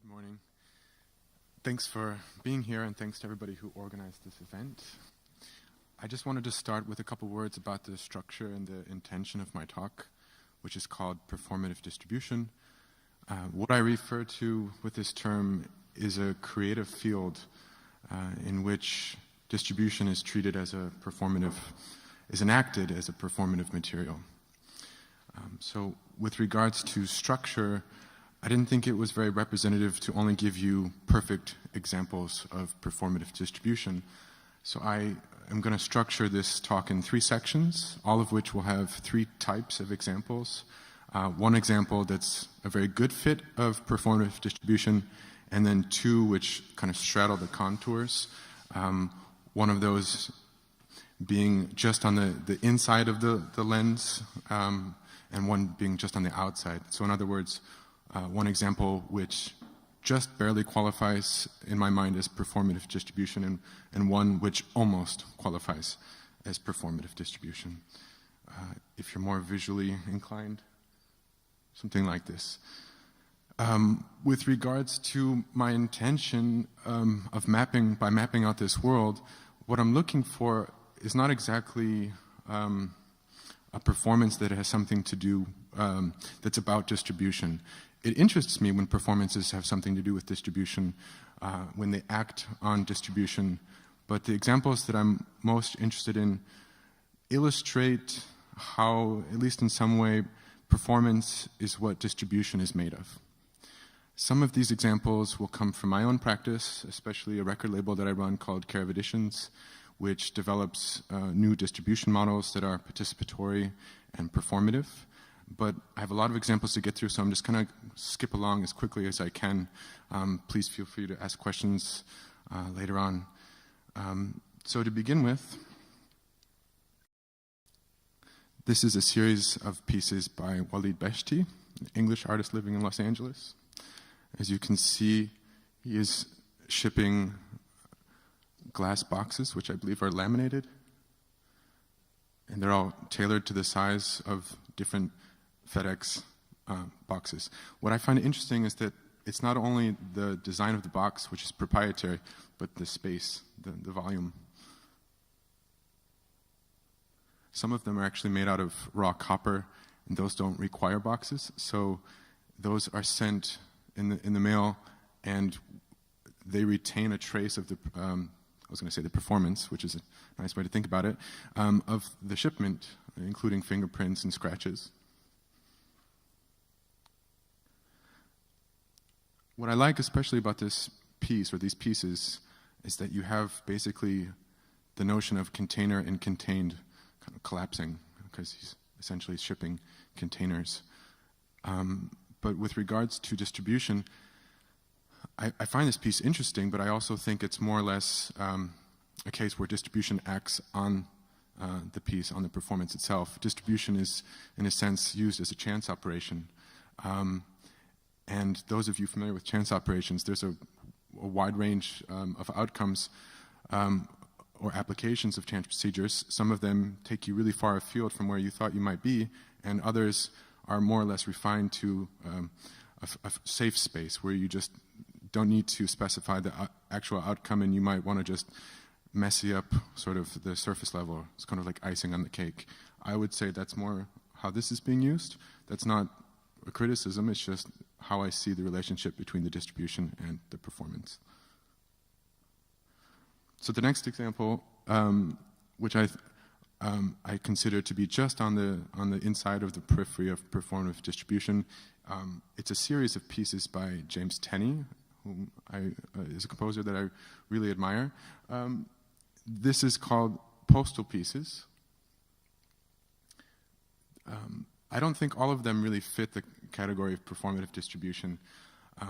morning. Thanks for being here, and thanks to everybody who organized this event. I just wanted to start with a couple words about the structure and the intention of my talk, which is called performative distribution. What I refer to with this term is a creative field in which distribution is treated as a performative, is enacted as a performative material. So with regards to structure, I didn't think it was very representative to only give you perfect examples of performative distribution. So I am going to structure this talk in 3 sections, all of which will have 3 types of examples. One example that's a very good fit of performative distribution, and then 2 which kind of straddle the contours. One of those being just on the inside of the lens, and one being just on the outside. So in other words, one example which just barely qualifies in my mind as performative distribution, and one which almost qualifies as performative distribution. If you're more visually inclined, something like this. With regards to my intention of mapping out this world, what I'm looking for is not exactly a performance that has something to do, that's about distribution. It interests me when performances have something to do with distribution, when they act on distribution, but the examples that I'm most interested in illustrate how, at least in some way, performance is what distribution is made of. Some of these examples will come from my own practice, especially a record label that I run called Care of Editions, which develops new distribution models that are participatory and performative. But I have a lot of examples to get through, so I'm just going to skip along as quickly as I can. Please feel free to ask questions later on. So to begin with, this is a series of pieces by Walid Beshti, an English artist living in Los Angeles. As you can see, he is shipping glass boxes, which I believe are laminated. And they're all tailored to the size of different FedEx boxes. What I find interesting is that it's not only the design of the box, which is proprietary, but the space, the volume. Some of them are actually made out of raw copper, and those don't require boxes. So those are sent in the mail, and they retain a trace of the, I was going to say the performance, which is a nice way to think about it, of the shipment, including fingerprints and scratches. What I like especially about this piece, or these pieces, is that you have basically the notion of container and contained kind of collapsing, because he's essentially shipping containers. But with regards to distribution, I find this piece interesting, but I also think it's more or less a case where distribution acts on the piece, on the performance itself. Distribution is, in a sense, used as a chance operation. And those of you familiar with chance operations, there's a wide range of outcomes or applications of chance procedures. Some of them take you really far afield from where you thought you might be, and others are more or less refined to a safe space where you just don't need to specify the actual outcome, and you might want to just messy up sort of the surface level. It's kind of like icing on the cake. I would say that's more how this is being used. That's not a criticism, it's just how I see the relationship between the distribution and the performance. So the next example, which I consider to be just on the inside of the periphery of performative distribution, it's a series of pieces by James Tenney, whom is a composer that I really admire. This is called Postal Pieces. I don't think all of them really fit the category of performative distribution,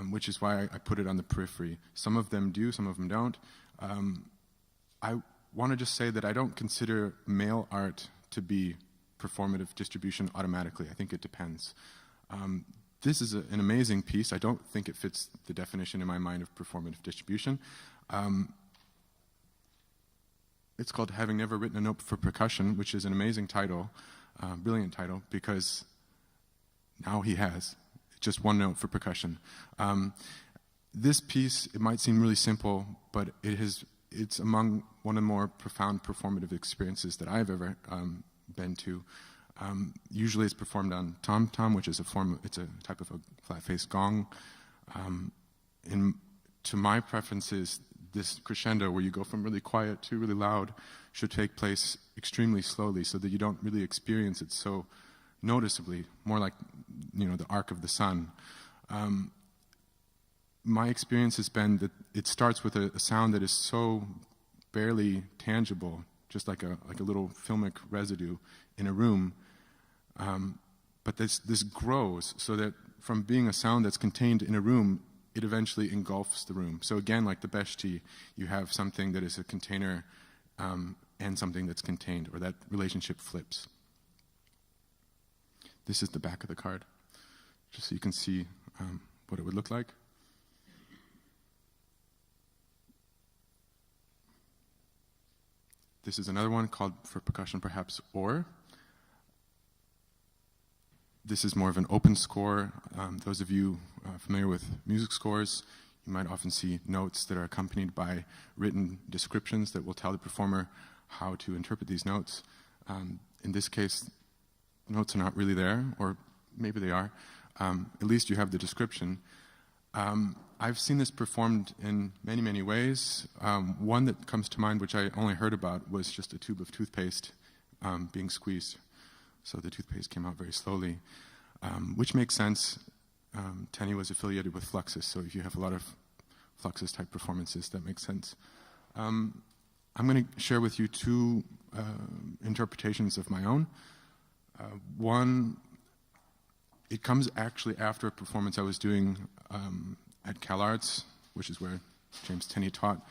which is why I put it on the periphery. Some of them do, some of them don't. I want to just say that I don't consider mail art to be performative distribution automatically. I think it depends. This is an amazing piece. I don't think it fits the definition in my mind of performative distribution. It's called Having Never Written a Note for Percussion, which is an amazing title, brilliant title, because now he has just one note for percussion. This piece, it might seem really simple, but it's among one of the more profound performative experiences that I've ever been to. Usually it's performed on tom-tom, which is it's a type of a flat-faced gong. To my preferences, this crescendo where you go from really quiet to really loud should take place extremely slowly so that you don't really experience it so noticeably, more like, the arc of the sun. My experience has been that it starts with a sound that is so barely tangible, just like a little filmic residue in a room. But this grows so that from being a sound that's contained in a room, it eventually engulfs the room. So again, like the beshti, you have something that is a container and something that's contained, or that relationship flips. This is the back of the card, just so you can see what it would look like. This is another one called, for percussion perhaps, or. This is more of an open score. Those of you familiar with music scores, you might often see notes that are accompanied by written descriptions that will tell the performer how to interpret these notes. In this case, notes are not really there, or maybe they are. At least you have the description. I've seen this performed in many, many ways. One that comes to mind, which I only heard about, was just a tube of toothpaste being squeezed. So the toothpaste came out very slowly, which makes sense. Tenny was affiliated with Fluxus, so if you have a lot of Fluxus-type performances, that makes sense. I'm going to share with you two interpretations of my own. One, it comes actually after a performance I was doing at CalArts, which is where James Tenney taught.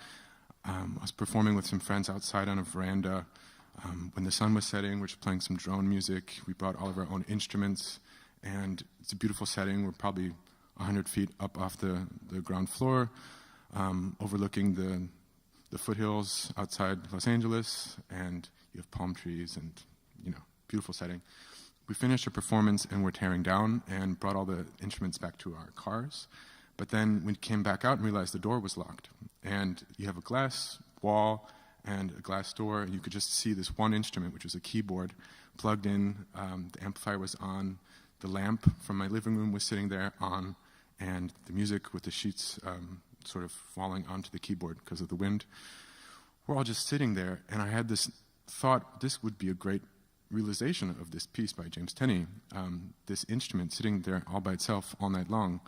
I was performing with some friends outside on a veranda. When the sun was setting, we were playing some drone music. We brought all of our own instruments, and it's a beautiful setting. We're probably 100 feet up off the ground floor, overlooking the foothills outside Los Angeles, and you have palm trees and, beautiful setting. We finished our performance and we're tearing down and brought all the instruments back to our cars. But then we came back out and realized the door was locked. And you have a glass wall and a glass door, and you could just see this one instrument, which was a keyboard, plugged in. The amplifier was on. The lamp from my living room was sitting there on, and the music with the sheets sort of falling onto the keyboard because of the wind. We're all just sitting there, and I had this thought, this would be a great realization of this piece by James Tenney. This instrument sitting there all by itself all night long,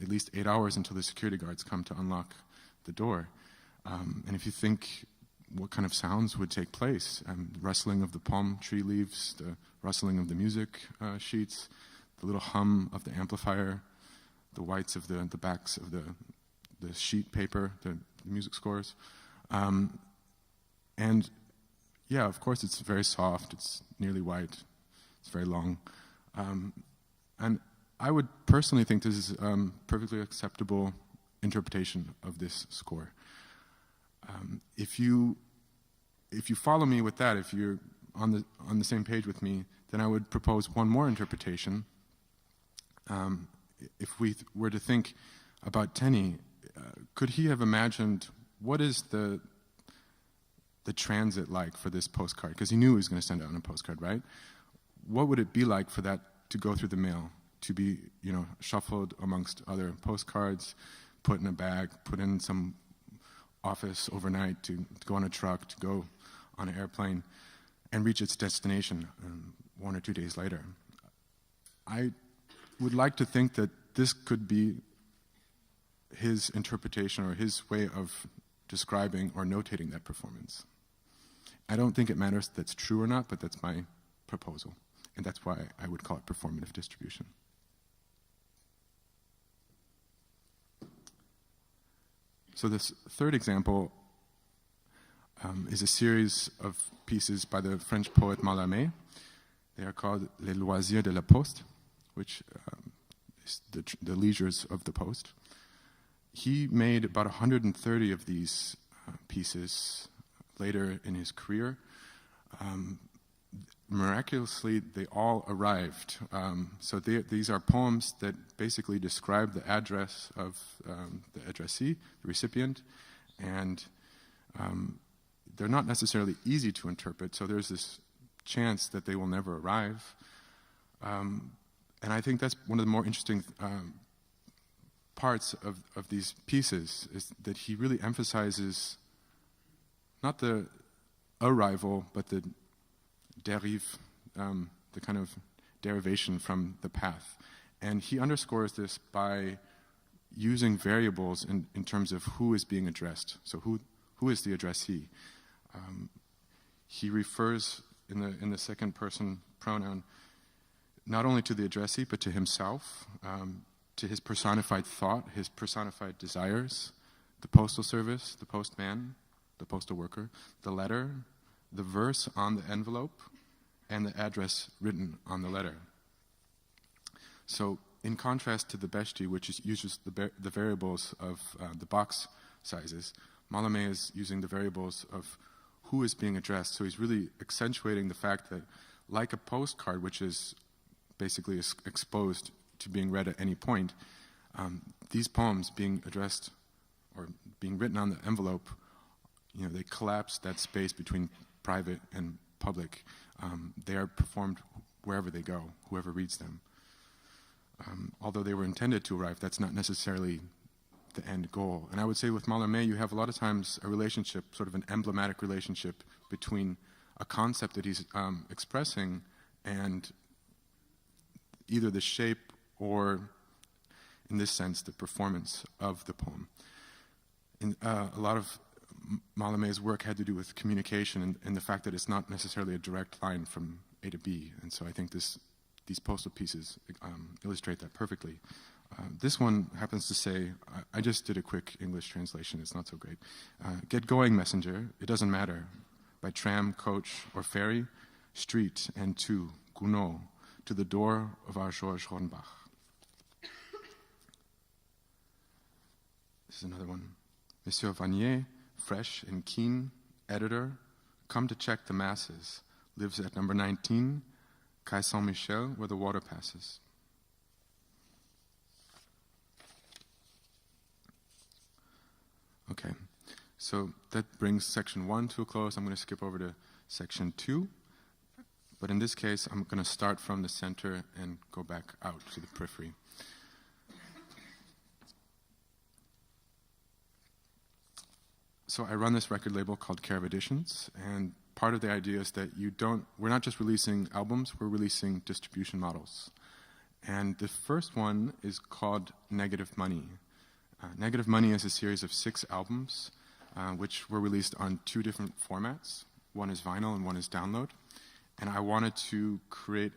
at least 8 hours until the security guards come to unlock the door. And if you think what kind of sounds would take place, the rustling of the palm tree leaves, the rustling of the music sheets, the little hum of the amplifier, the whites of the backs of the sheet paper, the music scores. And yeah, of course it's very soft, it's nearly white, it's very long. And I would personally think this is a perfectly acceptable interpretation of this score. If you follow me with that, if you're on the same page with me, then I would propose one more interpretation. If we were to think about Tenney, could he have imagined what is the transit like for this postcard? Because he knew he was going to send out a postcard, right? What would it be like for that to go through the mail, to be, shuffled amongst other postcards, put in a bag, put in some office overnight, to go on a truck, to go on an airplane, and reach its destination 1 or 2 days later? I would like to think that this could be his interpretation or his way of describing or notating that performance. I don't think it matters if that's true or not, but that's my proposal, and that's why I would call it performative distribution. So this third example is a series of pieces by the French poet Mallarmé. They are called Les Loisirs de la Poste, which is the leisures of the post. He made about 130 of these pieces later in his career. miraculously, they all arrived. So these are poems that basically describe the address of the addressee, the recipient, and they're not necessarily easy to interpret, so there's this chance that they will never arrive. And I think that's one of the more interesting parts of these pieces, is that he really emphasizes not the arrival, but the derive, the kind of derivation from the path. And he underscores this by using variables in terms of who is being addressed. So who is the addressee? He refers in the second person pronoun not only to the addressee, but to himself, to his personified thought, his personified desires, the postal service, the postman, the postal worker, the letter, the verse on the envelope, and the address written on the letter. So in contrast to the Beshti, which uses the variables of the box sizes, Mallarmé is using the variables of who is being addressed. So he's really accentuating the fact that, like a postcard, which is basically exposed to being read at any point, these poems being addressed or being written on the envelope, they collapse that space between private and public. They are performed wherever they go, whoever reads them. Although they were intended to arrive, that's not necessarily the end goal. And I would say with Mallarmé, you have a lot of times a relationship, sort of an emblematic relationship between a concept that he's expressing and either the shape or, in this sense, the performance of the poem. A lot of Mallarmé's work had to do with communication and the fact that it's not necessarily a direct line from A to B. And so I think these postal pieces illustrate that perfectly. This one happens to say, I just did a quick English translation, it's not so great. Get going, messenger, it doesn't matter. By tram, coach, or ferry, street, and to Gounod, to the door of our Georges Hornbach. This is another one. Monsieur Vanier, fresh and keen, editor, come to check the masses, lives at number 19, Quai Saint-Michel, where the water passes. Okay, so that brings section 1 to a close. I'm going to skip over to section 2. But in this case, I'm going to start from the center and go back out to the periphery. So I run this record label called Care of Editions, and part of the idea is that we're not just releasing albums, we're releasing distribution models. And the first one is called Negative Money. Negative Money is a series of 6 albums, which were released on 2 different formats. One is vinyl and one is download. And I wanted to create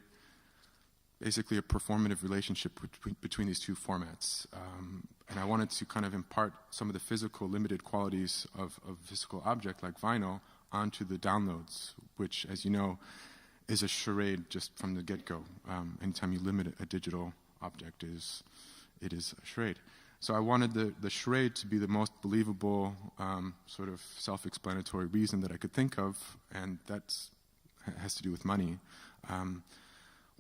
basically a performative relationship between these 2 formats. And I wanted to kind of impart some of the physical limited qualities of a physical object like vinyl onto the downloads, which, as you know, is a charade just from the get-go. Anytime you limit a digital object, it is a charade. So I wanted the charade to be the most believable, sort of self-explanatory reason that I could think of, and that has to do with money.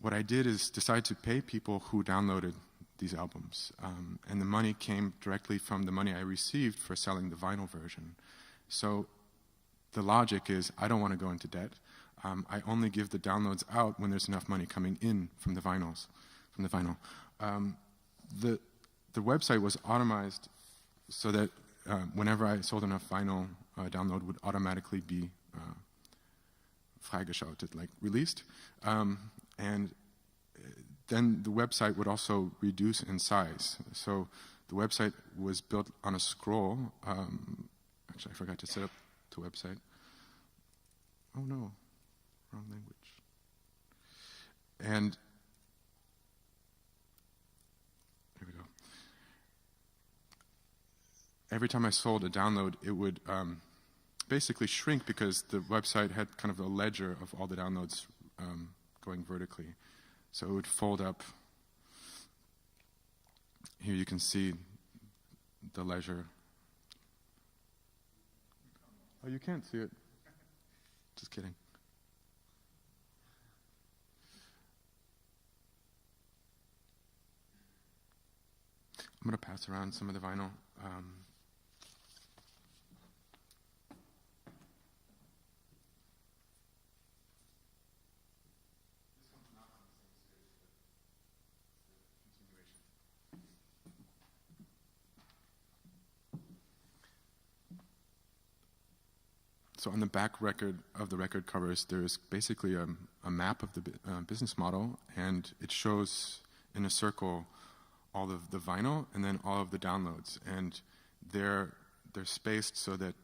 What I did is decide to pay people who downloaded these albums, and the money came directly from the money I received for selling the vinyl version. So the logic is, I don't want to go into debt. I only give the downloads out when there's enough money coming in from the vinyl. The website was automized so that whenever I sold enough vinyl, download would automatically be freigeschaltet, like released. And then the website would also reduce in size. So the website was built on a scroll. Actually, I forgot to set up the website. Oh no, wrong language. And here we go. Every time I sold a download, it would basically shrink because the website had kind of a ledger of all the downloads going vertically. So it would fold up. Here you can see the ledger. Oh, you can't see it. Just kidding. I'm going to pass around some of the vinyl. So on the back record of the record covers, there's basically a map of the business model, and it shows in a circle all of the vinyl and then all of the downloads, and they're spaced so that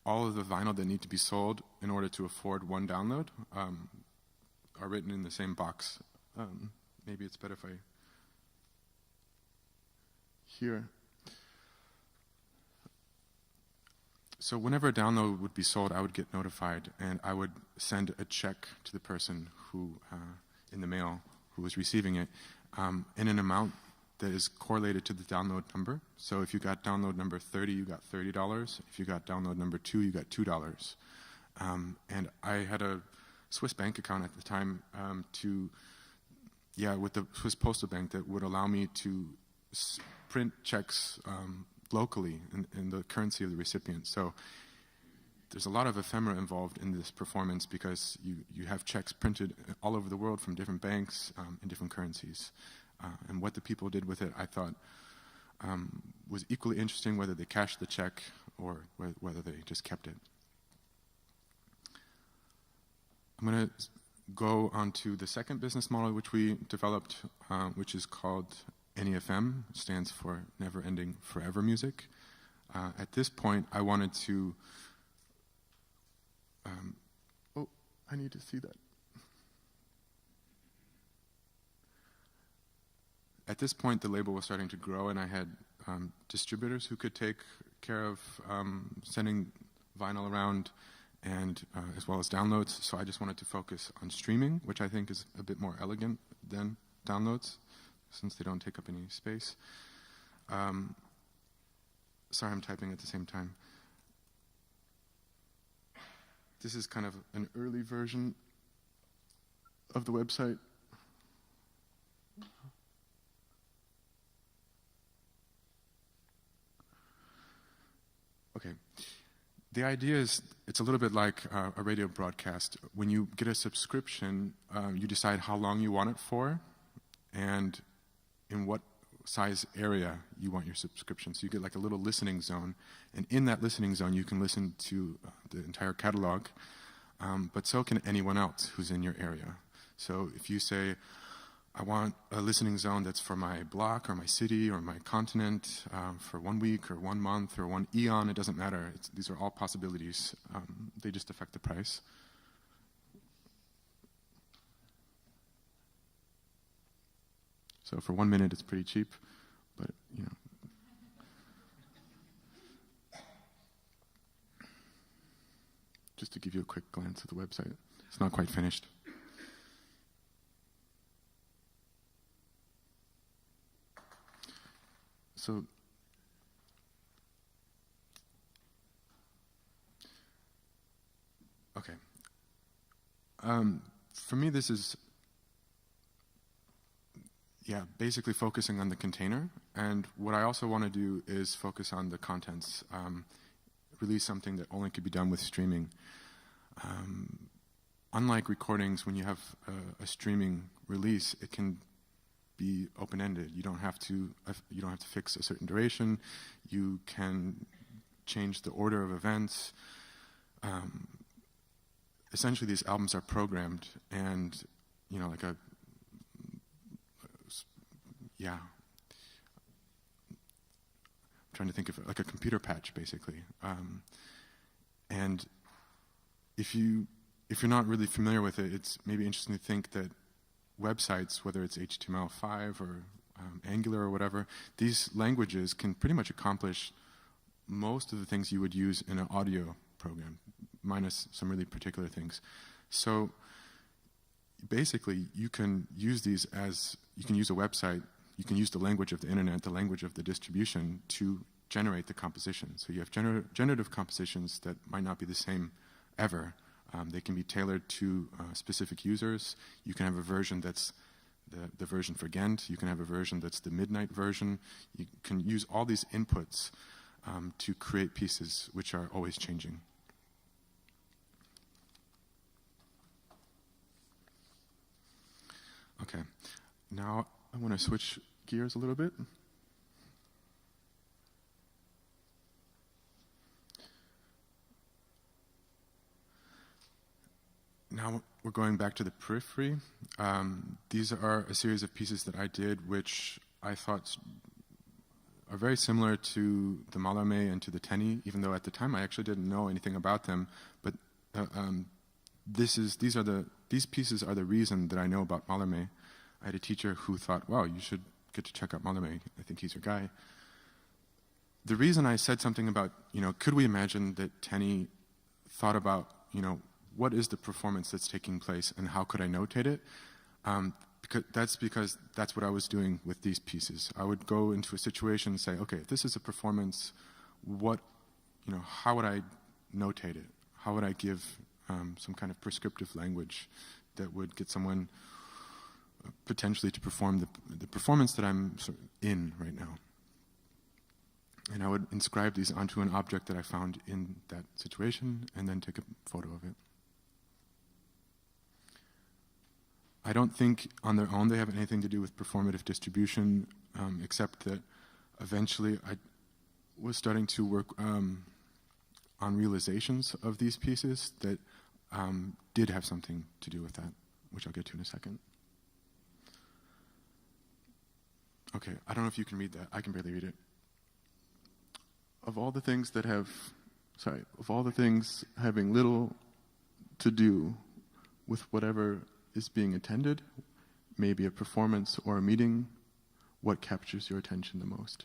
all of the vinyl that need to be sold in order to afford one download are written in the same box. Maybe it's better if I here. So whenever a download would be sold, I would get notified, and I would send a check to the person who, in the mail, who was receiving it, in an amount that is correlated to the download number. So if you got download number 30, you got $30. If you got download number 2, you got $2. And I had a Swiss bank account at the time with the Swiss Postal Bank that would allow me to print checks locally in the currency of the recipient. So there's a lot of ephemera involved in this performance because you have checks printed all over the world from different banks in different currencies. And what the people did with it, I thought, was equally interesting, whether they cashed the check or whether they just kept it. I'm going to go on to the second business model which we developed, which is called NEFM, stands for Never Ending Forever Music. At this point, I wanted to... I need to see that. At this point, the label was starting to grow, and I had distributors who could take care of sending vinyl around, and as well as downloads. So I just wanted to focus on streaming, which I think is a bit more elegant than downloads, since they don't take up any space. Sorry, I'm typing at the same time. This is kind of an early version of the website. Okay. The idea is, it's a little bit like a radio broadcast. When you get a subscription, you decide how long you want it for and in what size area you want your subscription. So you get like a little listening zone, and in that listening zone you can listen to the entire catalog, but so can anyone else who's in your area. So if you say, I want a listening zone that's for my block or my city or my continent for 1 week or 1 month or 1 eon, it doesn't matter. These are all possibilities. They just affect the price. So for 1 minute, it's pretty cheap, but you know. Just to give you a quick glance at the website. It's not quite finished. So, okay. For me, this is basically focusing on the container. And what I also want to do is focus on the contents, release something that only could be done with streaming. Unlike recordings, when you have a streaming release, it can be open-ended. You don't have to fix a certain duration. You can change the order of events. Essentially, these albums are programmed, and like a I'm trying to think of it like a computer patch, basically. And if you're not really familiar with it, it's maybe interesting to think that websites, whether it's HTML5 or Angular or whatever, these languages can pretty much accomplish most of the things you would use in an audio program, minus some really particular things. So basically, you can use these you can use a website, you can use the language of the internet, the language of the distribution to generate the composition. So you have generative compositions that might not be the same ever. They can be tailored to specific users. You can have a version that's the version for Gent. You can have a version that's the midnight version. You can use all these inputs to create pieces which are always changing. Okay, now I want to switch gears a little bit. Now we're going back to the periphery. These are a series of pieces that I did which I thought are very similar to the Mallarmé and to the Tenny, even though at the time I actually didn't know anything about them. But these pieces are the reason that I know about Mallarmé. I had a teacher who thought, wow, you should get to check out Mallarmé. I think he's your guy. The reason I said something about, could we imagine that Tenny thought about, what is the performance that's taking place and how could I notate it? Because that's what I was doing with these pieces. I would go into a situation and say, okay, if this is a performance, how would I notate it? How would I give some kind of prescriptive language that would get someone potentially to perform the performance that I'm sort of in right now? And I would inscribe these onto an object that I found in that situation and then take a photo of it. I don't think on their own they have anything to do with performative distribution, except that eventually I was starting to work on realizations of these pieces that did have something to do with that, which I'll get to in a second. Okay, I don't know if you can read that. I can barely read it. Of all the things having little to do with whatever is being attended, maybe a performance or a meeting, what captures your attention the most?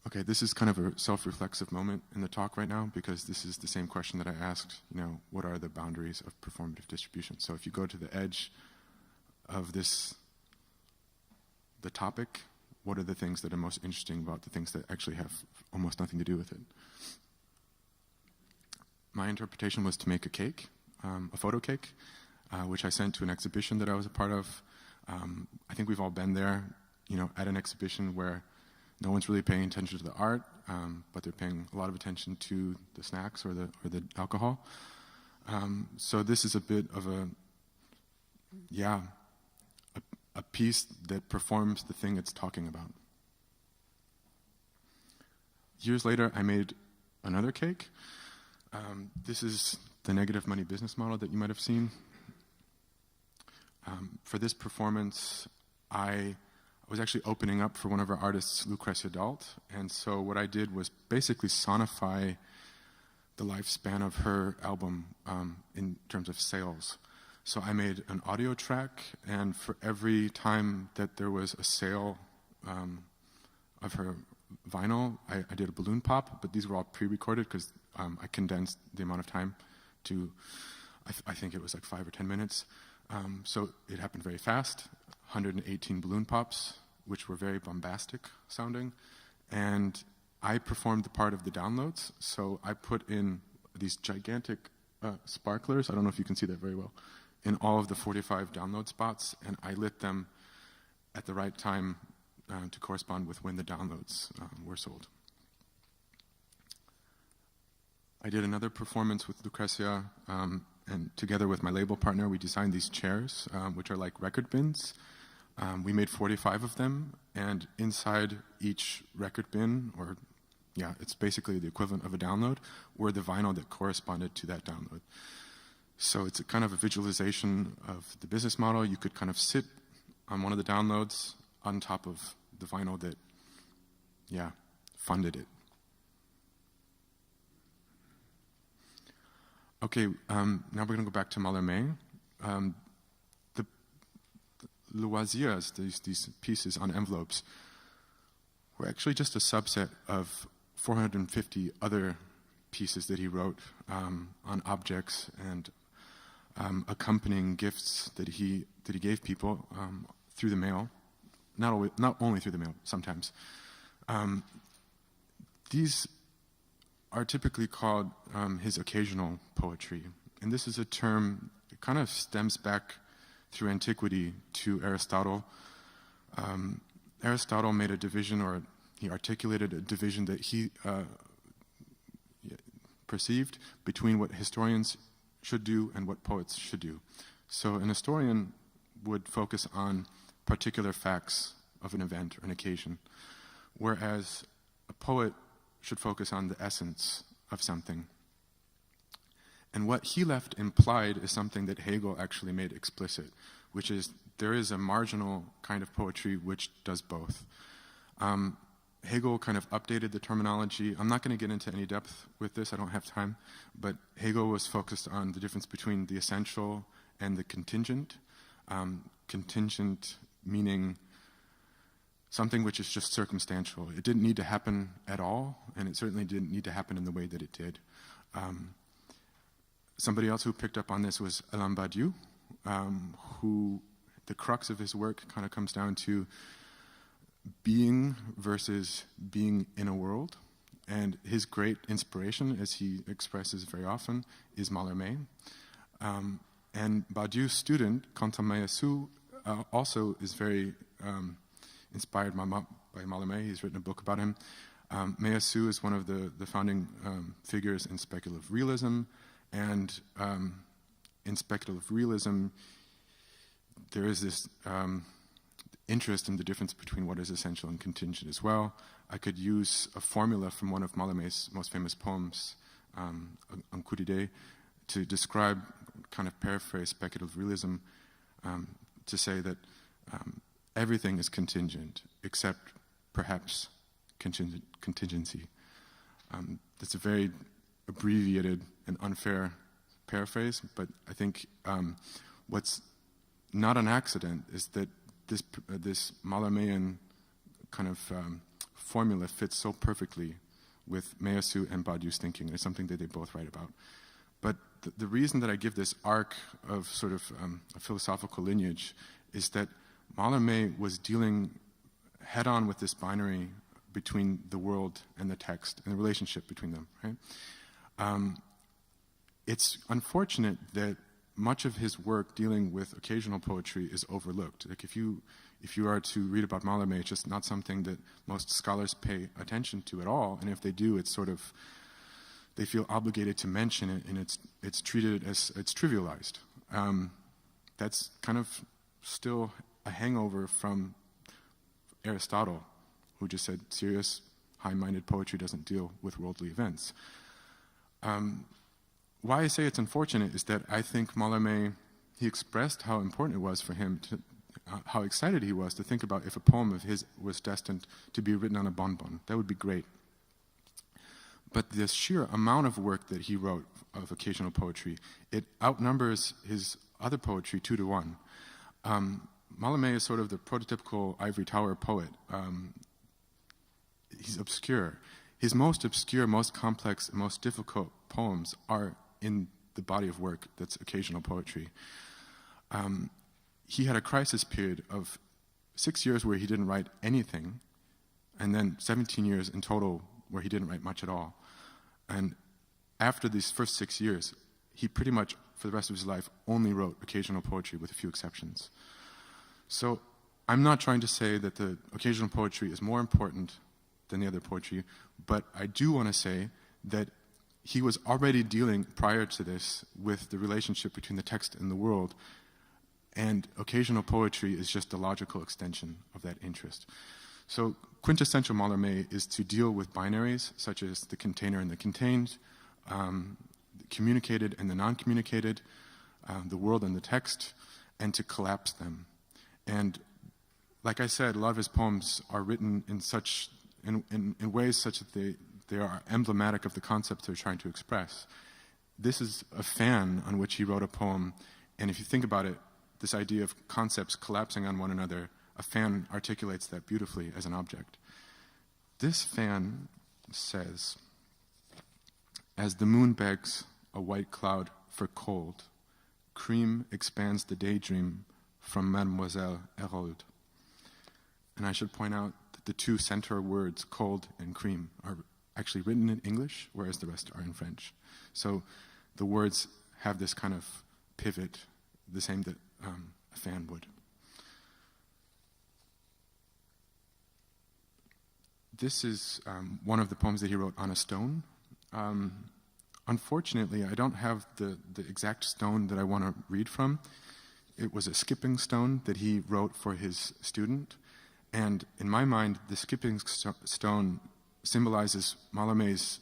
Okay, this is kind of a self-reflexive moment in the talk right now because this is the same question that I asked, what are the boundaries of performative distribution? So if you go to the edge of the topic, what are the things that are most interesting about the things that actually have almost nothing to do with it? My interpretation was to make a cake, a photo cake, which I sent to an exhibition that I was a part of. I think we've all been there, at an exhibition where no one's really paying attention to the art, but they're paying a lot of attention to the snacks or the alcohol. So this is a bit of a piece that performs the thing it's talking about. Years later, I made another cake. This is the negative money business model that you might have seen. For this performance, I was actually opening up for one of our artists, Lucretia Dalt, and so what I did was basically sonify the lifespan of her album in terms of sales. So I made an audio track, and for every time that there was a sale of her vinyl, I did a balloon pop, but these were all pre-recorded because I condensed the amount of time to, I think it was like 5 or 10 minutes. So it happened very fast, 118 balloon pops, which were very bombastic sounding. And I performed the part of the downloads, so I put in these gigantic sparklers, I don't know if you can see that very well, in all of the 45 download spots, and I lit them at the right time to correspond with when the downloads were sold. I did another performance with Lucretia, and together with my label partner, we designed these chairs, which are like record bins. We made 45 of them, and inside each record bin, it's basically the equivalent of a download, were the vinyl that corresponded to that download. So it's a kind of a visualization of the business model. You could kind of sit on one of the downloads on top of the vinyl that, funded it. Okay, now we're going to go back to Mallarmé. The loisirs, these pieces on envelopes, were actually just a subset of 450 other pieces that he wrote on objects and accompanying gifts that he gave people through the mail. Not only through the mail, sometimes. These are typically called his occasional poetry. And this is a term that kind of stems back through antiquity to Aristotle. Aristotle made a division, or he articulated a division that he perceived between what historians should do and what poets should do. So an historian would focus on particular facts of an event or an occasion, whereas a poet should focus on the essence of something. And what he left implied is something that Hegel actually made explicit, which is there is a marginal kind of poetry which does both. Hegel kind of updated the terminology. I'm not going to get into any depth with this, I don't have time, but Hegel was focused on the difference between the essential and the contingent. Contingent meaning something which is just circumstantial. It didn't need to happen at all, and it certainly didn't need to happen in the way that it did. Somebody else who picked up on this was Alain Badiou, who the crux of his work kind of comes down to being versus being in a world. And his great inspiration, as he expresses very often, is Mallarmé. And Badiou's student, Quentin Meillassoux, also is very inspired by Mallarmé. He's written a book about him. Meillassoux is one of the founding figures in speculative realism, and in speculative realism, there is this interest in the difference between what is essential and contingent as well. I could use a formula from one of Mallarmé's most famous poems, Un coup d'idée, to describe, kind of paraphrase speculative realism, to say that everything is contingent except perhaps contingency. That's a very abbreviated and unfair paraphrase, but I think what's not an accident is that this Mallarméan kind of formula fits so perfectly with Meillassoux and Badiou's thinking. It's something that they both write about. But the reason that I give this arc of sort of a philosophical lineage is that Mallarmé was dealing head-on with this binary between the world and the text and the relationship between them, right? It's unfortunate that much of his work dealing with occasional poetry is overlooked. Like if you are to read about Mallarmé, it's just not something that most scholars pay attention to at all, and if they do, it's sort of, they feel obligated to mention it, and it's treated as, it's trivialized. That's kind of still a hangover from Aristotle, who just said serious, high-minded poetry doesn't deal with worldly events. Why I say it's unfortunate is that I think Mallarmé, he expressed how important it was for him to, how excited he was to think about if a poem of his was destined to be written on a bonbon. That would be great. But the sheer amount of work that he wrote of occasional poetry, it outnumbers his other poetry 2 to 1. Mallarmé is sort of the prototypical ivory tower poet. He's obscure. His most obscure, most complex, and most difficult poems are in the body of work that's occasional poetry. He had a crisis period of 6 years where he didn't write anything, and then 17 years in total where he didn't write much at all. And after these first 6 years, he pretty much, for the rest of his life, only wrote occasional poetry with a few exceptions. So I'm not trying to say that the occasional poetry is more important than the other poetry, but I do want to say that he was already dealing prior to this with the relationship between the text and the world, and occasional poetry is just a logical extension of that interest. So quintessential Mallarmé is to deal with binaries, such as the container and the contained, the communicated and the non-communicated, the world and the text, and to collapse them. And like I said, a lot of his poems are written in ways such that they are emblematic of the concepts they're trying to express. This is a fan on which he wrote a poem, and if you think about it, this idea of concepts collapsing on one another, a fan articulates that beautifully as an object. This fan says, "As the moon begs a white cloud for cold, cream expands the daydream from Mademoiselle Hérold." And I should point out that the two center words, cold and cream, are actually written in English, whereas the rest are in French. So the words have this kind of pivot, the same that a fan would. This is one of the poems that he wrote on a stone. Unfortunately, I don't have the exact stone that I want to read from. It was a skipping stone that he wrote for his student. And in my mind, the skipping stone symbolizes Mallarmé's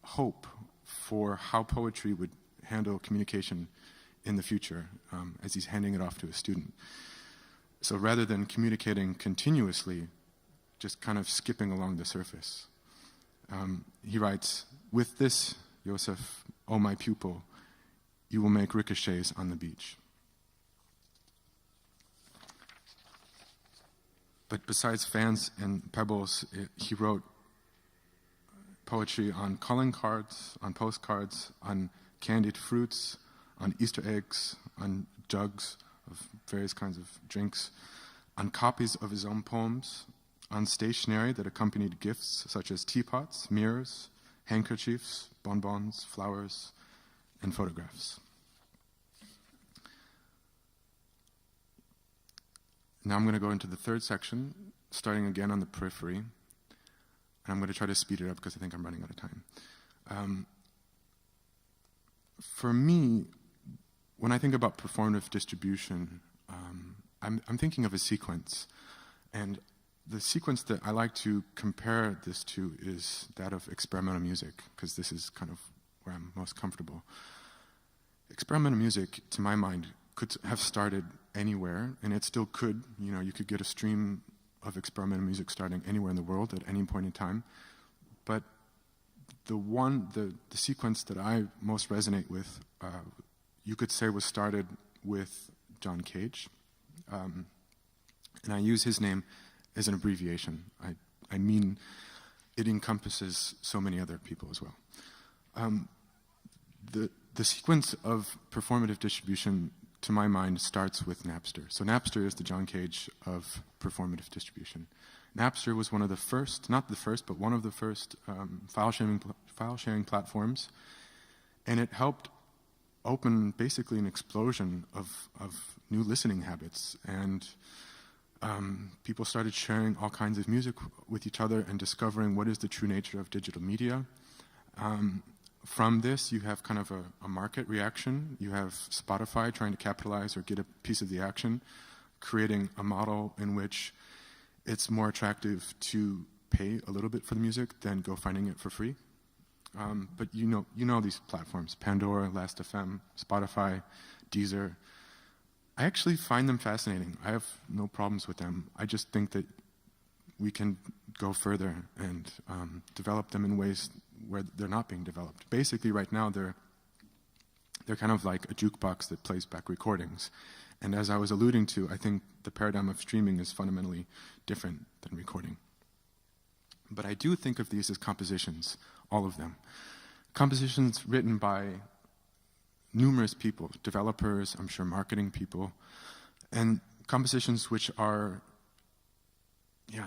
hope for how poetry would handle communication in the future as he's handing it off to his student. So rather than communicating continuously, just kind of skipping along the surface. He writes, "With this, Joseph, O my pupil, you will make ricochets on the beach." But besides fans and pebbles, he wrote poetry on calling cards, on postcards, on candied fruits, on Easter eggs, on jugs of various kinds of drinks, on copies of his own poems, on stationery that accompanied gifts such as teapots, mirrors, handkerchiefs, bonbons, flowers, and photographs. Now I'm going to go into the third section, starting again on the periphery. And I'm going to try to speed it up because I think I'm running out of time. For me, when I think about performative distribution, I'm thinking of a sequence. And the sequence that I like to compare this to is that of experimental music, because this is kind of where I'm most comfortable. Experimental music, to my mind, could have started anywhere, and it still could. You know, you could get a stream of experimental music starting anywhere in the world at any point in time. But the sequence that I most resonate with, you could say was started with John Cage. And I use his name as an abbreviation. I mean, it encompasses so many other people as well. The sequence of performative distribution, to my mind, starts with Napster. So Napster is the John Cage of performative distribution. Napster was one of the first, not the first, but one of the first file sharing platforms, and it helped open basically an explosion of new listening habits. And people started sharing all kinds of music with each other and discovering what is the true nature of digital media. From this, you have kind of a market reaction. You have Spotify trying to capitalize or get a piece of the action, creating a model in which it's more attractive to pay a little bit for the music than go finding it for free. But you know these platforms: Pandora, Last.fm, Spotify, Deezer. I actually find them fascinating. I have no problems with them. I just think that we can go further and develop them in ways where they're not being developed. Basically, right now, they're kind of like a jukebox that plays back recordings. And as I was alluding to, I think the paradigm of streaming is fundamentally different than recording. But I do think of these as compositions, all of them. Compositions written by numerous people, developers, I'm sure marketing people, and compositions which are,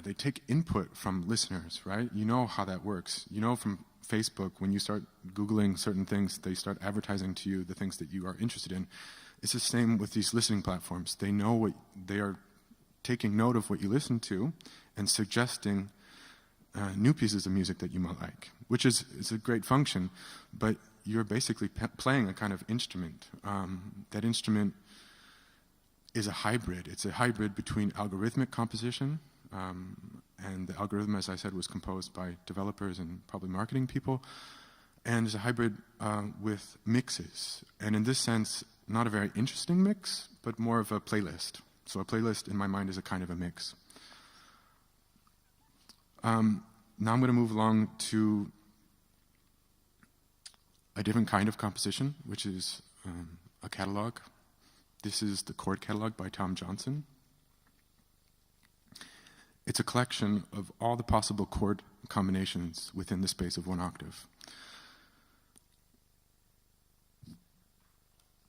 they take input from listeners, right? You know how that works. You know from Facebook, when you start Googling certain things, they start advertising to you the things that you are interested in. It's the same with these listening platforms. They know what they are taking note of what you listen to and suggesting new pieces of music that you might like, which is a great function, but you're basically playing a kind of instrument. That instrument is a hybrid. It's a hybrid between algorithmic composition, and the algorithm, as I said, was composed by developers and probably marketing people, and is a hybrid with mixes. And in this sense, not a very interesting mix, but more of a playlist. So a playlist, in my mind, is a kind of a mix. Now I'm going to move along to a different kind of composition, which is a catalog. This is the chord catalog by Tom Johnson. It's a collection of all the possible chord combinations within the space of one octave.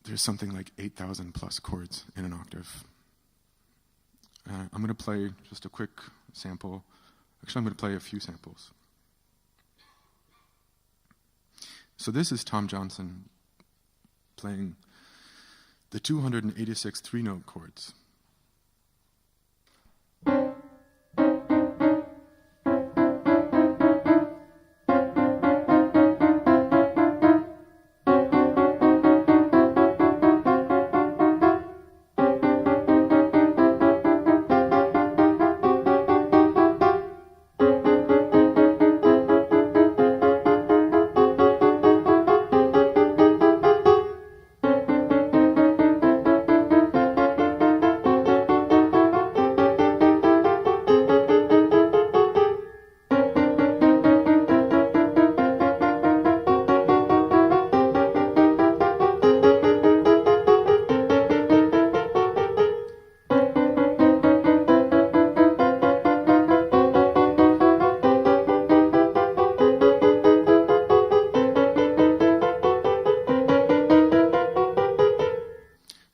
There's something like 8,000 plus chords in an octave. I'm going to play just a quick sample. Actually, I'm going to play a few samples. So this is Tom Johnson playing the 286 three-note chords.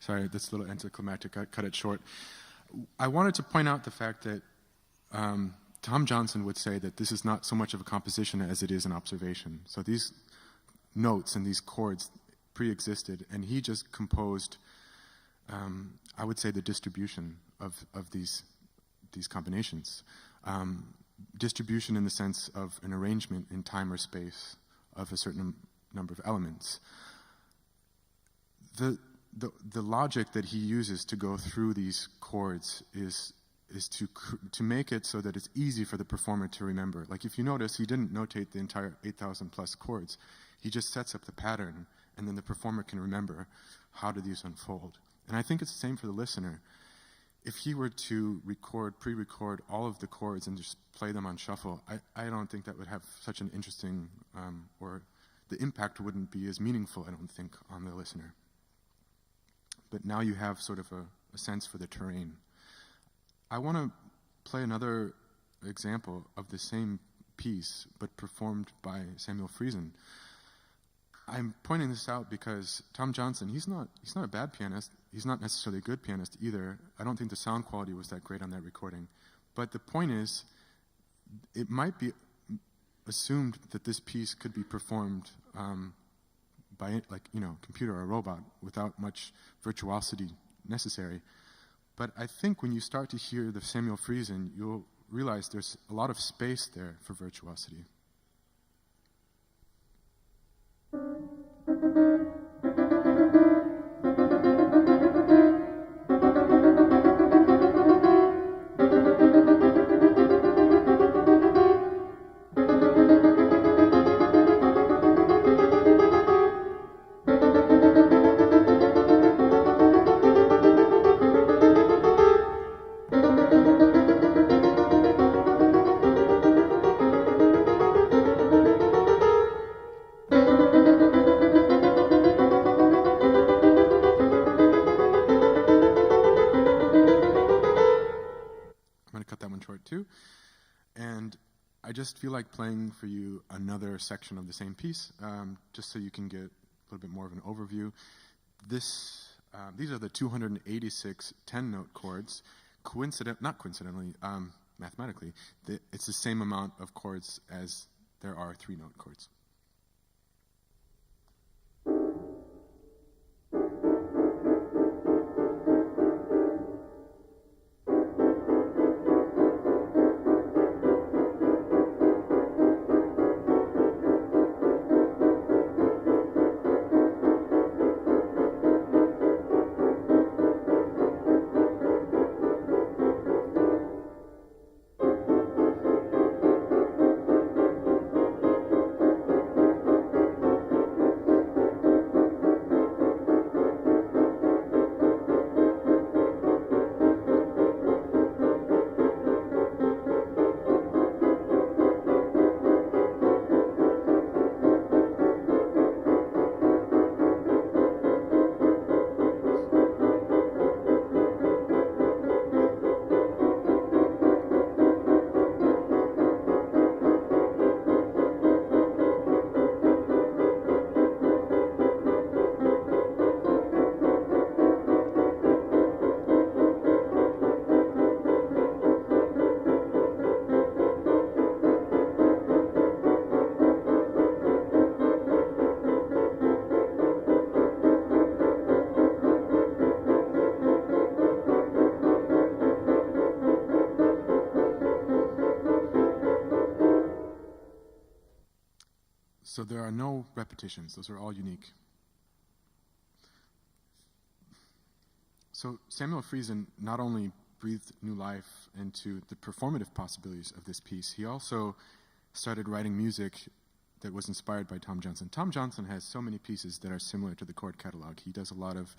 Sorry, that's a little anticlimactic. I cut it short. I wanted to point out the fact that Tom Johnson would say that this is not so much of a composition as it is an observation. So these notes and these chords pre-existed, and he just composed, I would say, the distribution of these combinations. Distribution in the sense of an arrangement in time or space of a certain number of elements. The logic that he uses to go through these chords is to make it so that it's easy for the performer to remember. Like if you notice, he didn't notate the entire 8,000 plus chords. He just sets up the pattern, and then the performer can remember how do these unfold. And I think it's the same for the listener. If he were to pre-record all of the chords and just play them on shuffle, I don't think that would have such an interesting, or the impact wouldn't be as meaningful, I don't think, on the listener. But now you have sort of a sense for the terrain. I want to play another example of the same piece, but performed by Samuel Friesen. I'm pointing this out because Tom Johnson, he's not a bad pianist. He's not necessarily a good pianist either. I don't think the sound quality was that great on that recording. But the point is, it might be assumed that this piece could be performed by, like, computer or a robot without much virtuosity necessary. But I think when you start to hear the Samuel Friesen, you'll realize there's a lot of space there for virtuosity. I just feel like playing for you another section of the same piece, just so you can get a little bit more of an overview. These are the 286 10-note chords. Not coincidentally, mathematically, it's the same amount of chords as there are 3-note chords. So there are no repetitions. Those are all unique. So Samuel Friesen not only breathed new life into the performative possibilities of this piece, he also started writing music that was inspired by Tom Johnson. Tom Johnson has so many pieces that are similar to the chord catalog. He does a lot of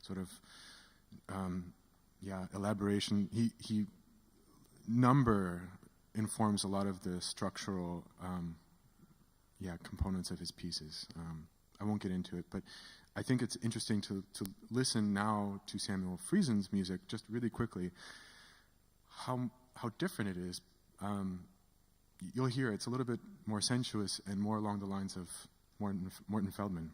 sort of elaboration. He number informs a lot of the structural components of his pieces. I won't get into it, but I think it's interesting to listen now to Samuel Friesen's music just really quickly, how different it is. You'll hear it's a little bit more sensuous and more along the lines of Morton Feldman.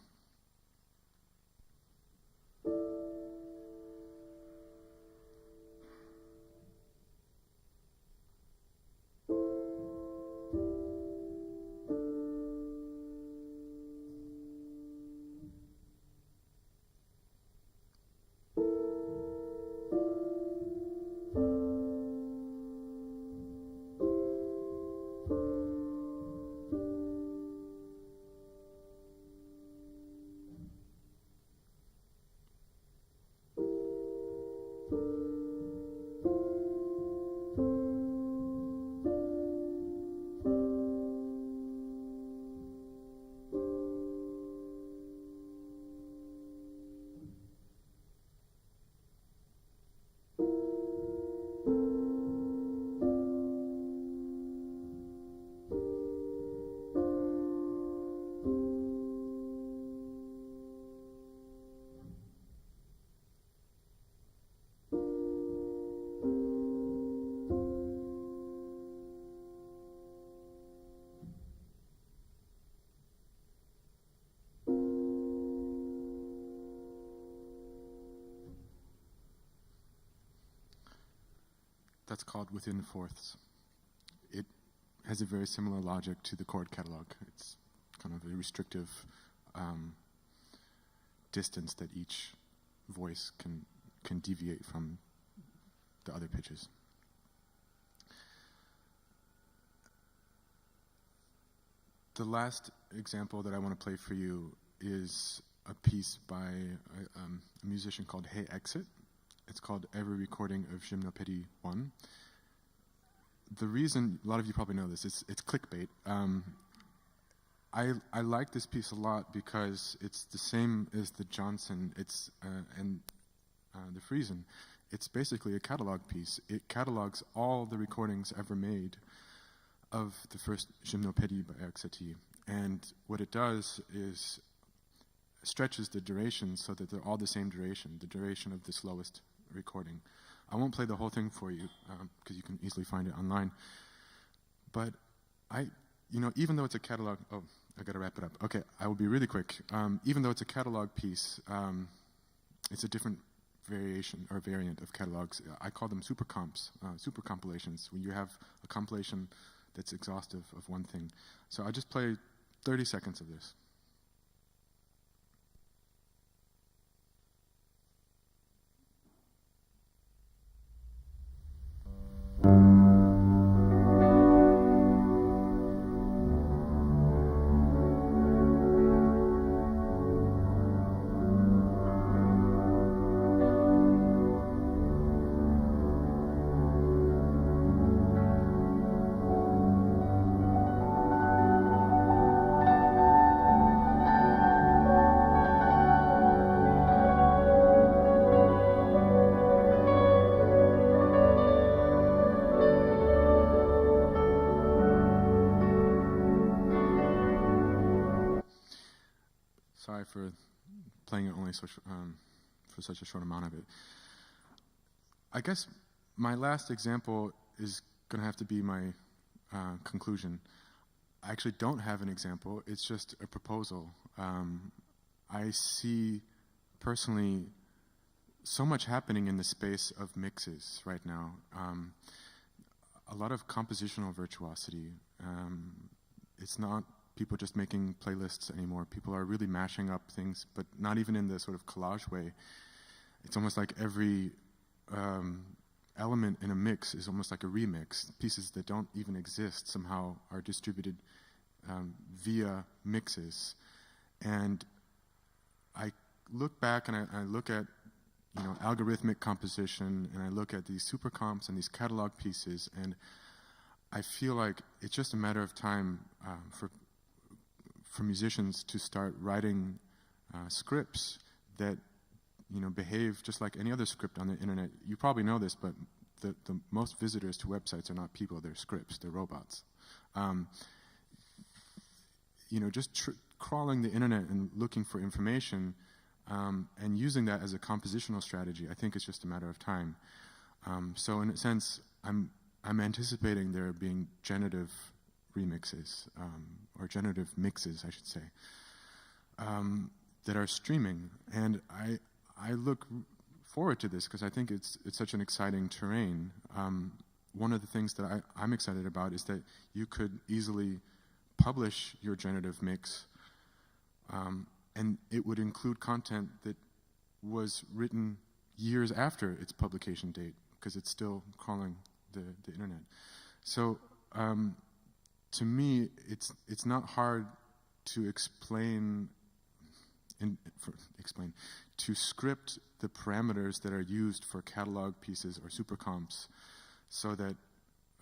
That's called within fourths. It has a very similar logic to the chord catalog. It's kind of a restrictive distance that each voice can deviate from the other pitches. The last example that I want to play for you is a piece by a musician called Hey Exit. It's called Every Recording of Gymnopédie 1. The reason, a lot of you probably know this, it's clickbait. I like this piece a lot because it's the same as the Johnson and the Friesen. It's basically a catalog piece. It catalogs all the recordings ever made of the first Gymnopédie by Satie. And what it does is stretches the duration so that they're all the same duration, the duration of the slowest recording. I won't play the whole thing for you because you can easily find it online. But even though it's a catalog, I gotta wrap it up. Okay, I will be really quick. Even though it's a catalog piece, it's a different variation or variant of catalogs. I call them super comps, super compilations, when you have a compilation that's exhaustive of one thing. So I'll just play 30 seconds of this. Sorry for playing it only for such a short amount of it. I guess my last example is going to have to be my conclusion. I actually don't have an example. It's just a proposal. I see personally so much happening in the space of mixes right now. A lot of compositional virtuosity. It's not people just making playlists anymore. People are really mashing up things, but not even in the sort of collage way. It's almost like every element in a mix is almost like a remix. Pieces that don't even exist somehow are distributed via mixes. And I look back and I look at algorithmic composition, and I look at these supercomps and these catalog pieces, and I feel like it's just a matter of time for musicians to start writing scripts that behave just like any other script on the internet. You probably know this, but the most visitors to websites are not people; they're scripts, they're robots. Just crawling the internet and looking for information. And using that as a compositional strategy, I think it's just a matter of time. So in a sense, I'm anticipating there being generative remixes, or generative mixes, I should say, that are streaming. And I look forward to this because I think it's such an exciting terrain. One of the things that I'm excited about is that you could easily publish your generative mix, and it would include content that was written years after its publication date, because it's still crawling the internet. So to me, it's not hard to explain to script the parameters that are used for catalog pieces or supercomps, so that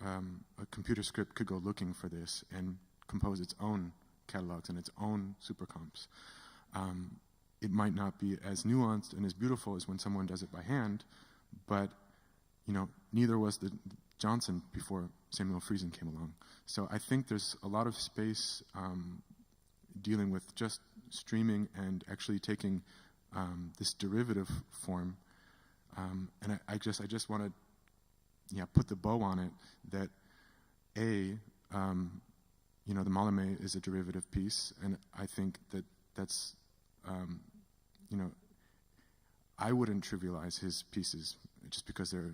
a computer script could go looking for this and compose its own catalogs and its own supercomps. It might not be as nuanced and as beautiful as when someone does it by hand, but neither was the Johnson before Samuel Friesen came along. So I think there's a lot of space dealing with just streaming and actually taking this derivative form. And I just want to put the bow on it that the Mallarmé is a derivative piece, and I think that's I wouldn't trivialize his pieces just because they're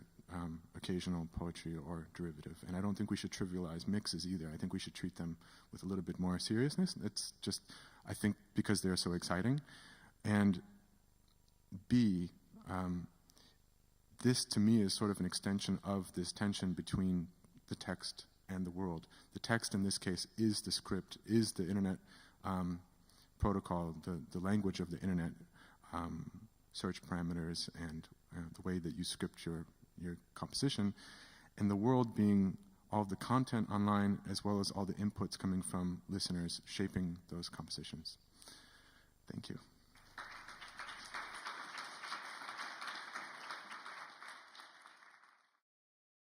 occasional poetry or derivative. And I don't think we should trivialize mixes either. I think we should treat them with a little bit more seriousness. It's just, I think, because they're so exciting. And B, this to me is sort of an extension of this tension between the text and the world. The text in this case is the script, is the internet protocol, the language of the internet, search parameters, and the way that you script your composition, and the world being all the content online as well as all the inputs coming from listeners shaping those compositions. Thank you.